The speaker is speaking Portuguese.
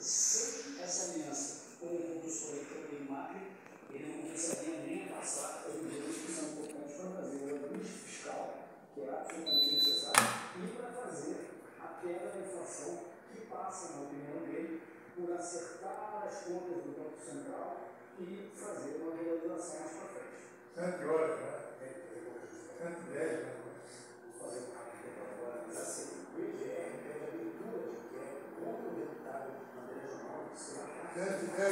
sem essa aliança com o compulsor e o Macri, ele não começaria nem a passar as medidas que são importantes para fazer o ajuste fiscal, que é absolutamente necessário, e para fazer a queda da inflação, que passa, na opinião dele, por acertar as contas do Banco Central e fazer uma realização mais para frente. 108, né? 110, né? Fazer um rápido agora, mas assim, o IGR tem a abertura de inquérito contra o deputado André João, 110